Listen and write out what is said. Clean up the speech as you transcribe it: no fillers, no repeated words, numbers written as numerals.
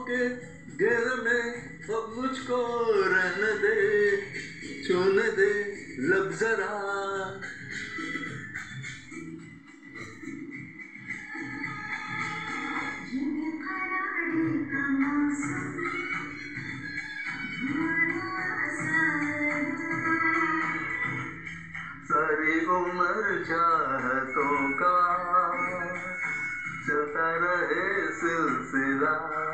के घेर में अब मुझको रहने दे, छूने दे लब जरा। सारी उम्र चाहतों का चलता रहे सिलसिला।